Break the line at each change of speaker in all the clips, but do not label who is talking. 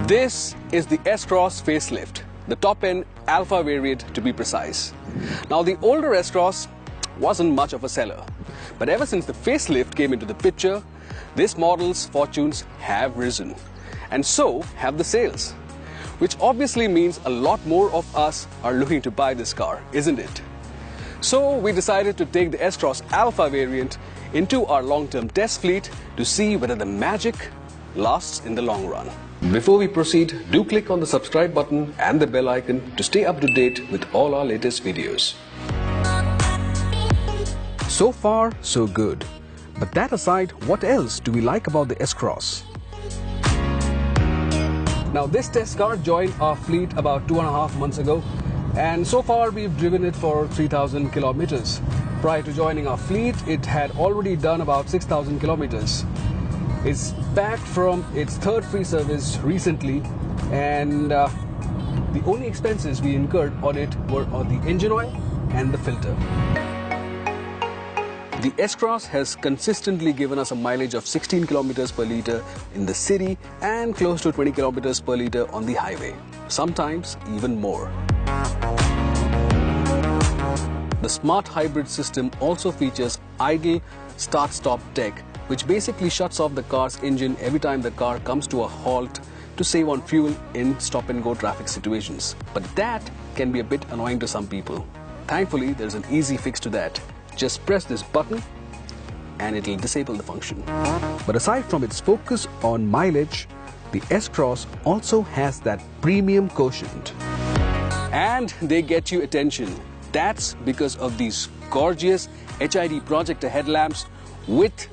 This is the S-Cross facelift, the top-end Alpha variant to be precise. Now the older S-Cross wasn't much of a seller, but ever since the facelift came into the picture, this model's fortunes have risen, and so have the sales, which obviously means a lot more of us are looking to buy this car, isn't it? So we decided to take the S-Cross Alpha variant into our long-term test fleet to see whether the magic lasts in the long run. Before we proceed, do click on the subscribe button and the bell icon to stay up to date with all our latest videos. So far, so good. But that aside, what else do we like about the S-Cross? Now this test car joined our fleet about 2.5 months ago, and so far we've driven it for 3,000 kilometers. Prior to joining our fleet, it had already done about 6,000 kilometers. It's back from its third free service recently, and the only expenses we incurred on it were on the engine oil and the filter. The S-Cross has consistently given us a mileage of 16 kilometers per litre in the city and close to 20 kilometers per litre on the highway, sometimes even more. The smart hybrid system also features idle start-stop tech, which basically shuts off the car's engine every time the car comes to a halt to save on fuel in stop-and-go traffic situations. But that can be a bit annoying to some people. Thankfully, there's an easy fix to that. Just press this button and it'll disable the function. But aside from its focus on mileage, the S-Cross also has that premium quotient. And they get you attention. That's because of these gorgeous HID projector headlamps with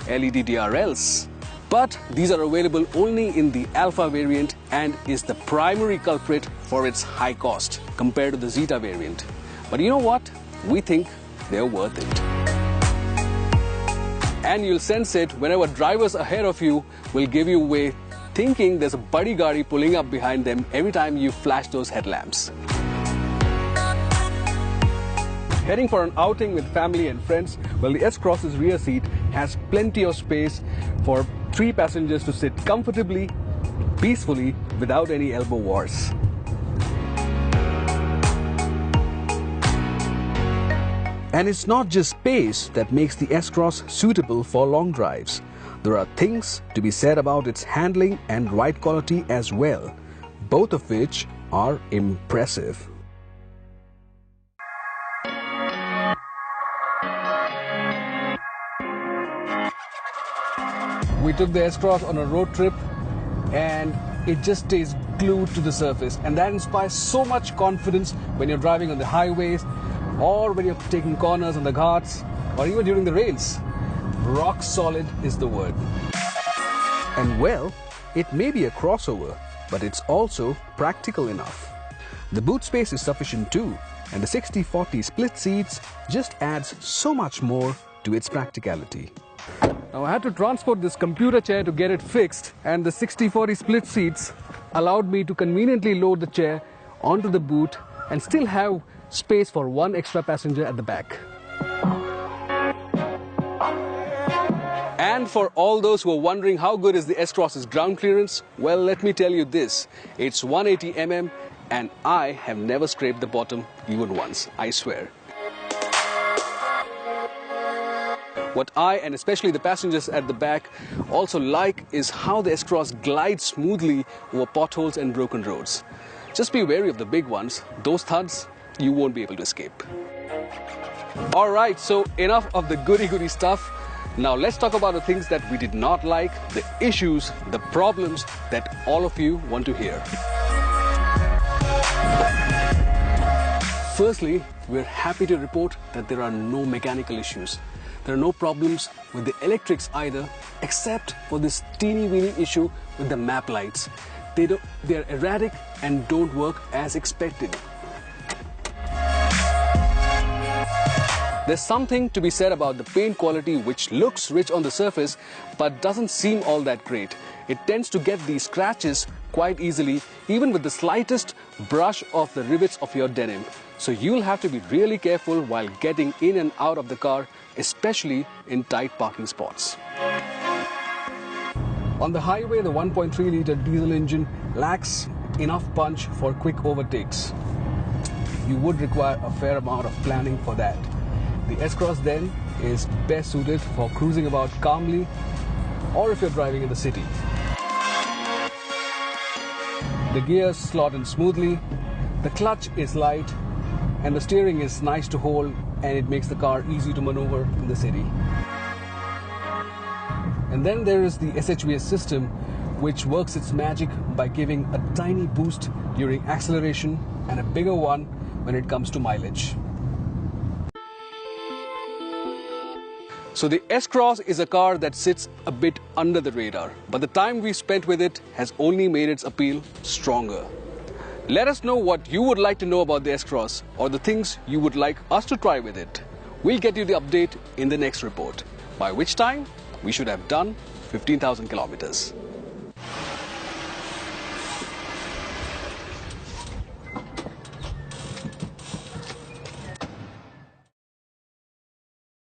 LED DRLs. But these are available only in the Alpha variant and is the primary culprit for its high cost compared to the Zeta variant. But you know what? We think they're worth it. And you'll sense it whenever drivers ahead of you will give you way, thinking there's a buddy gari pulling up behind them every time you flash those headlamps. Heading for an outing with family and friends, well, the S-Cross's rear seat has plenty of space for 3 passengers to sit comfortably, peacefully, without any elbow wars. And it's not just space that makes the S-Cross suitable for long drives. There are things to be said about its handling and ride quality as well, both of which are impressive. We took the S-Cross on a road trip and it just stays glued to the surface, and that inspires so much confidence when you're driving on the highways or when you're taking corners on the ghats or even during the rains. Rock solid is the word. And well, it may be a crossover, but it's also practical enough. The boot space is sufficient too, and the 60-40 split seats just adds so much more to its practicality. Now I had to transport this computer chair to get it fixed, and the 60-40 split seats allowed me to conveniently load the chair onto the boot and still have space for 1 extra passenger at the back. And for all those who are wondering how good is the S-Cross's ground clearance, well, let me tell you this, it's 180 mm and I have never scraped the bottom even once, I swear. What I, and especially the passengers at the back, also like is how the S-Cross glides smoothly over potholes and broken roads. Just be wary of the big ones, those thuds you won't be able to escape. Alright, so enough of the goody-goody stuff. Now let's talk about the things that we did not like, the issues, the problems that all of you want to hear. Firstly, we're happy to report that there are no mechanical issues. There are no problems with the electrics either, except for this teeny-weeny issue with the map lights. They're erratic and don't work as expected. There's something to be said about the paint quality, which looks rich on the surface but doesn't seem all that great. It tends to get these scratches quite easily, even with the slightest brush of the rivets of your denim. So you'll have to be really careful while getting in and out of the car, especially in tight parking spots. On the highway, the 1.3-litre diesel engine lacks enough punch for quick overtakes. You would require a fair amount of planning for that. The S-Cross then is best suited for cruising about calmly or if you're driving in the city. The gears slot in smoothly, the clutch is light, and the steering is nice to hold, and it makes the car easy to maneuver in the city. And then there is the SHVS system, which works its magic by giving a tiny boost during acceleration and a bigger one when it comes to mileage. So the S-Cross is a car that sits a bit under the radar, but the time we spent with it has only made its appeal stronger. Let us know what you would like to know about the S-Cross or the things you would like us to try with it. We'll get you the update in the next report, by which time we should have done 15,000 kilometers.